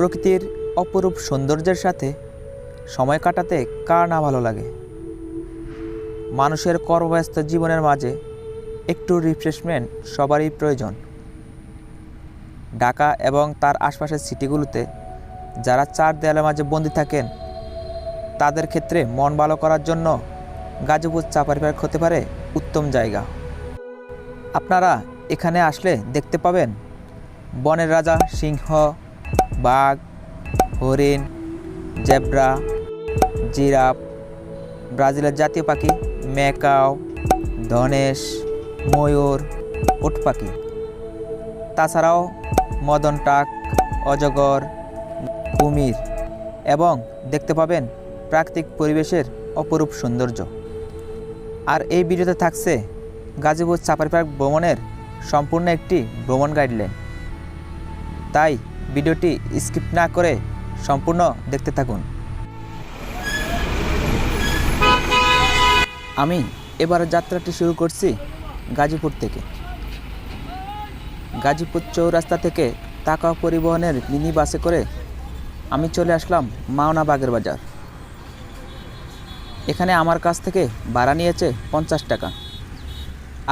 প্রকৃতির অপরূপ সৌন্দর্যের সাথে সময় কাটাতে কার না ভালো লাগে। মানুষের কর্মব্যস্ত জীবনের মাঝে একটু রিফ্রেশমেন্ট সবারই প্রয়োজন। ঢাকা এবং তার আশপাশের সিটিগুলোতে যারা চার দেয়ালের মাঝে বন্দী থাকেন, তাদের ক্ষেত্রে মন ভালো করার জন্য গাজীপুর সাফারি পার্ক হতে পারে উত্তম জায়গা। আপনারা এখানে আসলে দেখতে পাবেন বনের রাজা সিংহ, বাঘ, হরিণ, জেব্রা, জিরাফ, ব্রাজিলের জাতীয় পাখি ম্যাকাও, ধনেশ, ময়ূর, উট পাখি। তাছাড়াও মদন টাক, অজগর, কুমির এবং দেখতে পাবেন প্রাকৃতিক পরিবেশের অপরূপ সৌন্দর্য। আর এই ভিডিওতে থাকছে গাজীপুর সাফারি পার্ক ভ্রমণের সম্পূর্ণ একটি ভ্রমণ গাইডলাইন। তাই ভিডিওটি স্কিপ না করে সম্পূর্ণ দেখতে থাকুন। আমি এবার যাত্রাটি শুরু করছি গাজীপুর থেকে। গাজীপুর চৌরাস্তা থেকে তাকাও পরিবহনের মিনি বাসে করে আমি চলে আসলাম মাওনা বাগের বাজার। এখানে আমার কাছ থেকে ভাড়া নিয়েছে 50 টাকা।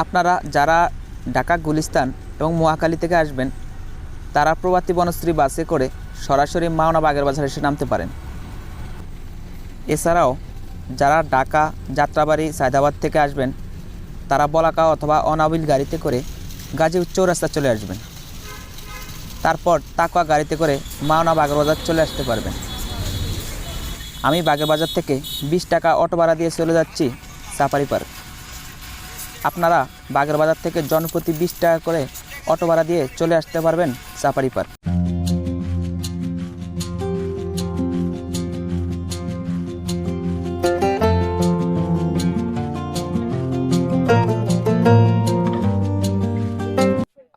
আপনারা যারা ঢাকা গুলিস্তান এবং মহাখালী থেকে আসবেন, তারা প্রভাতী বনশ্রী বাসে করে সরাসরি মাওনা বাগের বাজার এসে নামতে পারেন। এছাড়াও যারা ঢাকা, যাত্রাবাড়ি, সায়দাবাদ থেকে আসবেন, তারা বলাকা অথবা অনাবিল গাড়িতে করে গাজীপুর চৌরাস্তা চলে আসবেন। তারপর তাকুয়া গাড়িতে করে মাওনা বাগের বাজার চলে আসতে পারবেন। আমি বাগের বাজার থেকে 20 টাকা অটো ভাড়া দিয়ে চলে যাচ্ছি সাফারি পার্ক। আপনারা বাগের বাজার থেকে জনপ্রতি 20 টাকা করে অটো ভাড়া দিয়ে চলে আসতে পারবেন সাফারি পার্ক।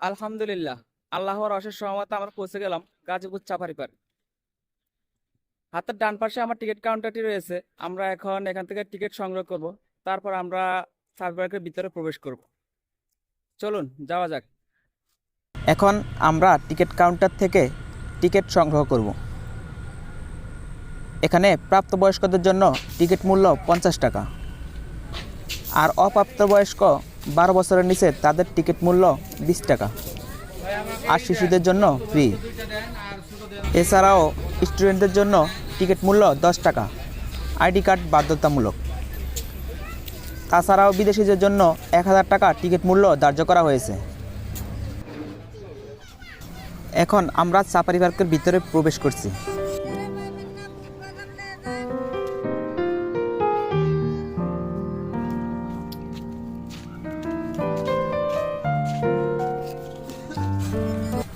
আলহামদুলিল্লাহ, আল্লাহর অশেষ রহমতে আমরা পৌঁছে গেলাম গাজীপুর সাফারি পার্ক। হাতের ডান পাশে আমার টিকিট কাউন্টারটি রয়েছে। আমরা এখন এখান থেকে টিকিট সংগ্রহ করব, তারপর আমরা সাফারি পার্কের ভিতরে প্রবেশ করব। চলুন যাওয়া যাক। এখন আমরা টিকিট কাউন্টার থেকে টিকিট সংগ্রহ করব। এখানে প্রাপ্তবয়স্কদের জন্য টিকিট মূল্য 50 টাকা, আর অপ্রাপ্তবয়স্ক 12 বছরের নিচে তাদের টিকিট মূল্য 20 টাকা, আর শিশুদের জন্য ফ্রি। এছাড়াও স্টুডেন্টদের জন্য টিকিট মূল্য 10 টাকা, আইডি কার্ড বাধ্যতামূলক। তাছাড়াও বিদেশিদের জন্য 1000 টাকা টিকিট মূল্য ধার্য করা হয়েছে। এখন আমরা সাফারি পার্কের ভিতরে প্রবেশ করছি।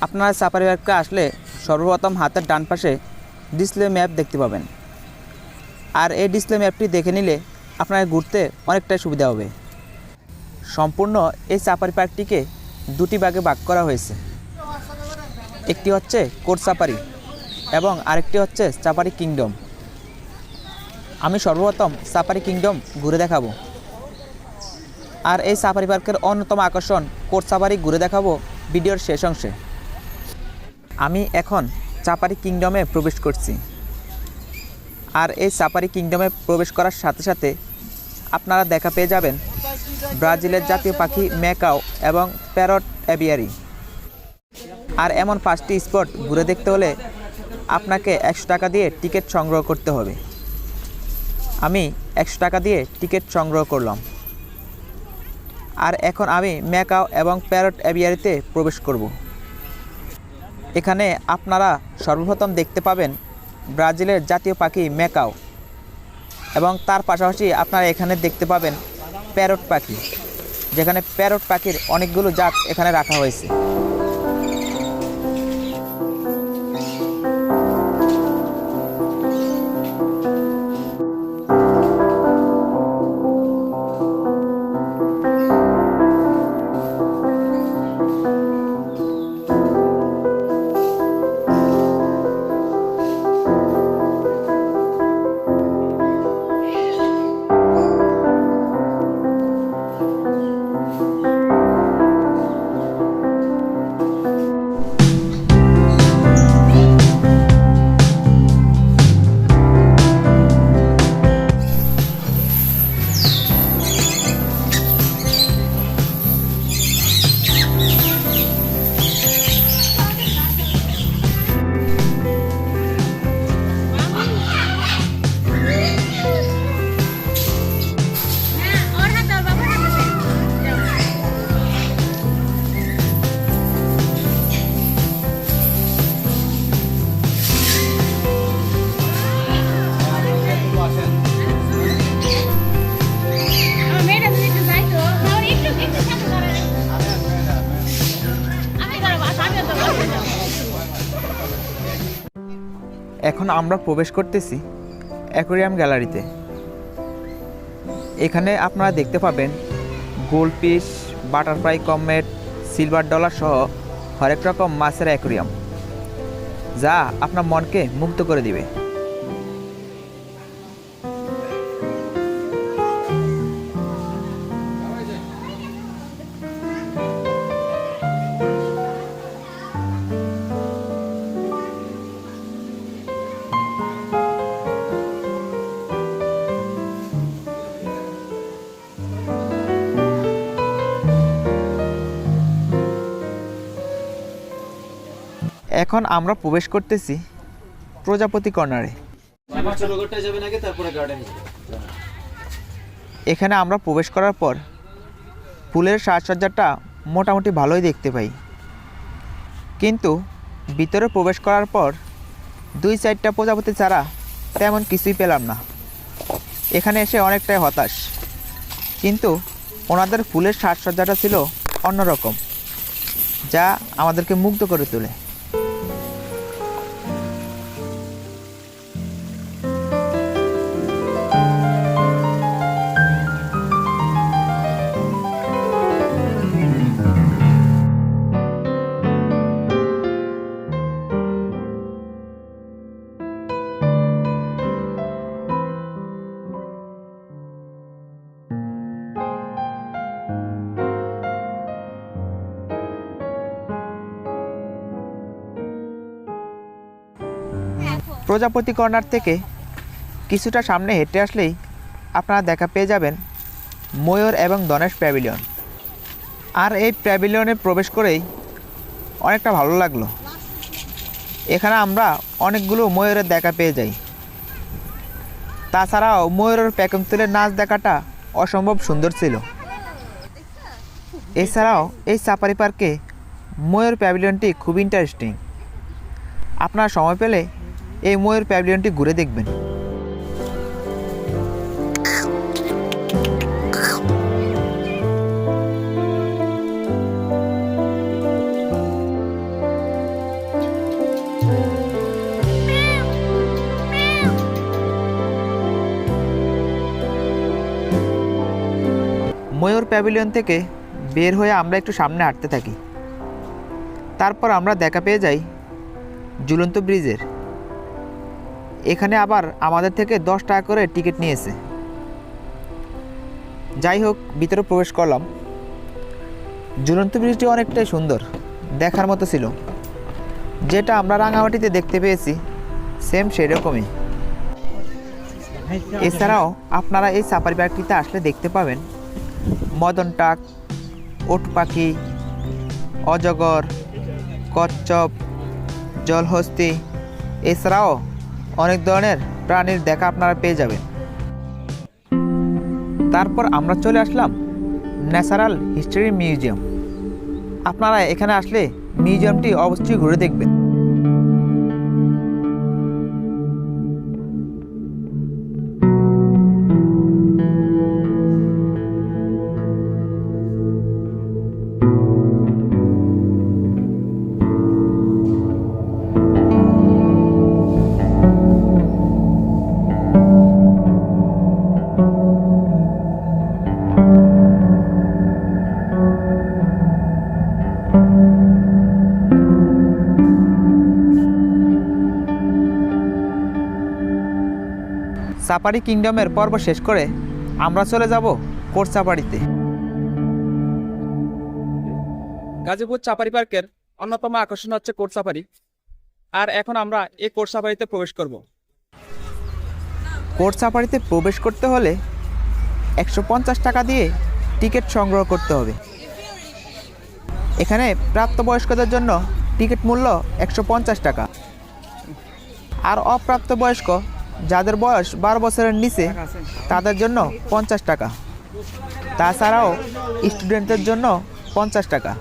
আপনারা সাফারি পার্কে আসলে সর্বপ্রথম হাতের ডান পাশে ডিসপ্লে ম্যাপ দেখতে পাবেন। আর এই ডিসপ্লে ম্যাপটি দেখে নিলে আপনার ঘুরতে অনেকটাই সুবিধা হবে। সম্পূর্ণ এই সাফারি পার্কটিকে দুটি ভাগে ভাগ করা হয়েছে। একটি হচ্ছে কোর সাফারি এবং আরেকটি হচ্ছে সাফারি কিংডম। আমি সর্বপ্রথম সাফারি কিংডম ঘুরে দেখাবো। আর এই সাফারি পার্কের অন্যতম আকর্ষণ কোর সাফারি ঘুরে দেখাবো ভিডিওর শেষ অংশে। আমি এখন সাফারি কিংডমে প্রবেশ করছি। আর এই সাফারি কিংডমে প্রবেশ করার সাথে সাথে আপনারা দেখা পেয়ে যাবেন ব্রাজিলের জাতীয় পাখি ম্যাকাও এবং প্যারট অ্যাভিয়ারি। আর এমন 5টি স্পট ঘুরে দেখতে হলে আপনাকে 100 টাকা দিয়ে টিকিট সংগ্রহ করতে হবে। আমি 100 টাকা দিয়ে টিকিট সংগ্রহ করলাম। আর এখন আমি ম্যাকাও এবং প্যারট অ্যাভিয়ারিতে প্রবেশ করব। এখানে আপনারা সর্বপ্রথম দেখতে পাবেন ব্রাজিলের জাতীয় পাখি ম্যাকাও, এবং তার পাশাপাশি আপনারা এখানে দেখতে পাবেন প্যারট পাখি, যেখানে প্যারট পাখির অনেকগুলো জাত এখানে রাখা হয়েছে। এখন আমরা প্রবেশ করতেছি অ্যাকোয়ারিয়াম গ্যালারিতে। এখানে আপনারা দেখতে পাবেন goldfish, butterfly comet, silver dollar সহ হরেক রকম মাছের অ্যাকোয়ারিয়াম, যা আপনার মনকে মুগ্ধ করে দিবে। এখন আমরা প্রবেশ করতেছি প্রজাপতি কর্নারে। এখানে আমরা প্রবেশ করার পর ফুলের সাজসজ্জাটা মোটামুটি ভালোই দেখতে পাই, কিন্তু ভিতরে প্রবেশ করার পর 2-4টা প্রজাপতি ছাড়া তেমন কিছুই পেলাম না। এখানে এসে অনেকটাই হতাশ, কিন্তু ওনাদের ফুলের সাজসজ্জাটা ছিল অন্যরকম, যা আমাদেরকে মুগ্ধ করে তোলে। প্রজাপতি কর্নার থেকে কিছুটা সামনে হেঁটে আসলেই আপনারা দেখা পেয়ে যাবেন ময়ূর এবং ধনেশ প্যাভিলিয়ন। আর এই প্যাভিলিয়নে প্রবেশ করেই অনেকটা ভালো লাগলো। এখানে আমরা অনেকগুলো ময়ূরের দেখা পেয়ে যাই। তাছাড়াও ময়ূরের প্যাকেম তুলে নাচ দেখাটা অসম্ভব সুন্দর ছিল। এছাড়াও এই সাফারি পার্কে ময়ূর প্যাভিলিয়নটি খুব ইন্টারেস্টিং। আপনারা সময় পেলে এই ময়ূর প্যাভিলিয়নটি ঘুরে দেখবেন। ময়ূর প্যাভিলিয়ন থেকে বের হয়ে আমরা একটু সামনে হাঁটতে থাকি। তারপর আমরা দেখা পেয়ে যাই ঝুলন্ত ব্রিজের। এখানে আবার আমাদের থেকে 10 টাকা করে টিকিট নিয়েছে। যাই হোক, ভিতরে প্রবেশ করলাম। ঝুলন্ত ব্রিজটি অনেকটাই সুন্দর, দেখার মতো ছিল। যেটা আমরা রাঙামাটিতে দেখতে পেয়েছি সেম সেরকমই। এছাড়াও আপনারা এই সাফারি পার্কটিতে আসলে দেখতে পাবেন মদন টাক, ওট পাখি, অজগর, কচ্ছপ, জলহস্তি, এছাড়াও অনেক ধরনের প্রাণীর দেখা আপনারা পেয়ে যাবেন। তারপর আমরা চলে আসলাম ন্যাচারাল হিস্ট্রি মিউজিয়াম। আপনারা এখানে আসলে মিউজিয়ামটি অবশ্যই ঘুরে দেখবেন। সাফারি কিংডমের পর্ব শেষ করে আমরা চলে যাব কোর্ট সাফারিতে। গাজীপুর সাফারি পার্কের অন্যতম আকর্ষণ হচ্ছে কোর্ট সাফারি। আর এখন আমরা এই কোর্ট সাফারিতে প্রবেশ করব। কোর্ট সাফারিতে প্রবেশ করতে হলে 150 টাকা দিয়ে টিকিট সংগ্রহ করতে হবে। এখানে প্রাপ্তবয়স্কদের জন্য টিকিট মূল্য 150 টাকা, আর অপ্রাপ্তবয়স্ক যাদের বয়স 12 বছরের নিচে তাদের জন্য 50 টাকা। তাছাড়াও স্টুডেন্টদের জন্য 50 টাকা।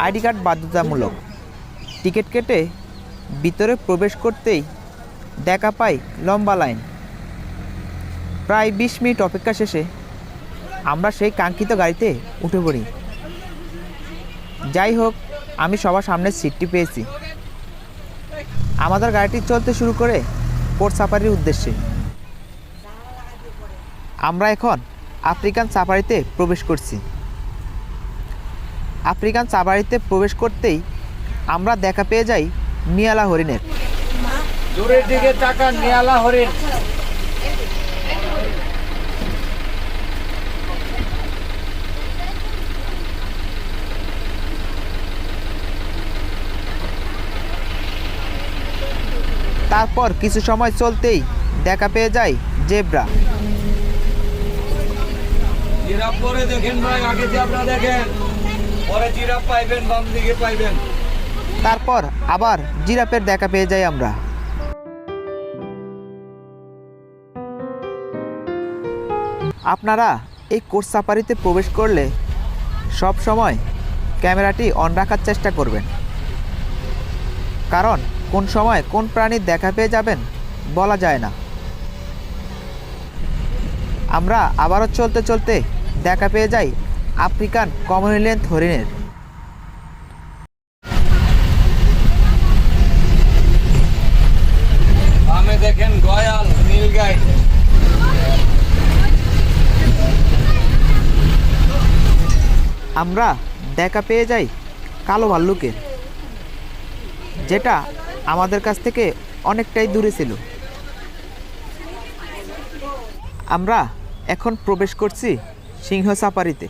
আইডি কার্ড বাধ্যতামূলক। টিকিট কেটে ভিতরে প্রবেশ করতেই দেখা পাই লম্বা লাইন। প্রায় 20 মিনিট অপেক্ষা শেষে আমরা সেই কাঙ্ক্ষিত গাড়িতে উঠে পড়ি। যাই হোক, আমি সবার সামনে সিটটি পেয়েছি। আমাদের গাড়িটি চলতে শুরু করে কোর্ট সাফারির উদ্দেশ্যে। আমরা এখন আফ্রিকান সাফারিতে প্রবেশ করছি। আফ্রিকান সাফারিতে প্রবেশ করতেই আমরা দেখা পেয়ে যাই নিয়ালা হরিণের। দূরের দিকে তাকান, নিয়ালা হরিণ। তারপর কিছু সময় চলতেই দেখা পেয়ে যায় জেব্রা। জিরাফ পরে দেখেন ভাই, আগে যে আপনারা দেখেন, পরে জিরাফ পাইবেন, বাম দিকে পাইবেন। তারপর আবার জিরাফের দেখা পেয়ে যাই আমরা। আপনারা এই কোর্ট সাফারিতে প্রবেশ করলে সব সময় ক্যামেরাটি অন রাখার চেষ্টা করবেন, কারণ কোন সময় কোন প্রাণীর দেখা পেয়ে যাবেন বলা যায় না। আমরা আবারও চলতে চলতে দেখা পেয়ে যাই আফ্রিকান কমনওয়েলথ হরিণের। বামে দেখেন গয়াল, নীলগাই। আমরা দেখা পেয়ে যাই কালো ভাল্লুকের, যেটা আমাদের কাছ থেকে অনেকটাই দূরে ছিল। আমরা এখন প্রবেশ করছি সিংহ সাফারিতে।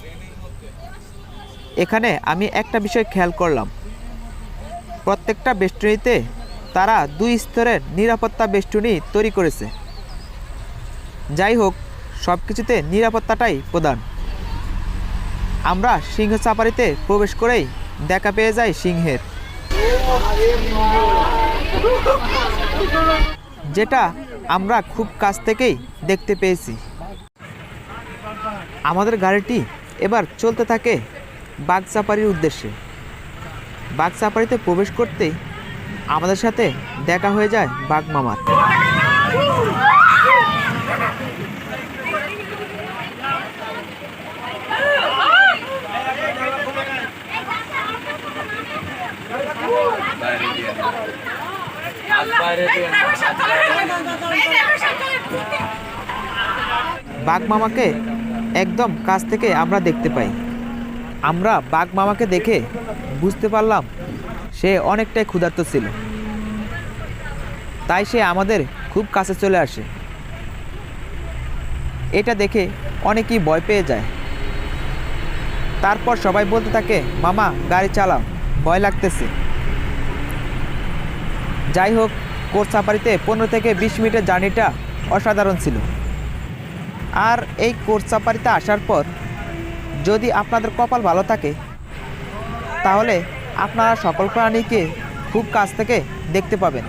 এখানে আমি একটা বিষয় খেয়াল করলাম, প্রত্যেকটা বেষ্টনীতে তারা 2 স্তরের নিরাপত্তা বেষ্টনী তৈরি করেছে। যাই হোক, সব কিছুতে নিরাপত্তাটাই প্রধান। আমরা সিংহ সাফারিতে প্রবেশ করেই দেখা পেয়ে যাই সিংহের, যেটা আমরা খুব কাছ থেকেই দেখতে পেয়েছি। আমাদের গাড়িটি এবার চলতে থাকে বাঘ সাফারির উদ্দেশ্যে। বাঘ সাফারিতে প্রবেশ করতেই আমাদের সাথে দেখা হয়ে যায় বাঘ মামার। বাঘ মামাকে একদম কাছ থেকে আমরা দেখতে পাই। আমরা বাঘ মামাকে দেখে বুঝতে পারলাম সে অনেকটাই ক্ষুধার্ত ছিল, তাই সে আমাদের খুব কাছে চলে আসে। এটা দেখে অনেকেই ভয় পেয়ে যায়। তারপর সবাই বলতে থাকে, মামা গাড়ি চালাও, ভয় লাগতেছে। যাই হোক, কোর্ট সাফারিতে 15 থেকে 20 মিনিটের জার্নিটা অসাধারণ ছিল। আর এই কোর্ট সাফারিতে আসার পর যদি আপনাদের কপাল ভালো থাকে, তাহলে আপনারা সকল প্রাণীকে খুব কাছ থেকে দেখতে পাবেন।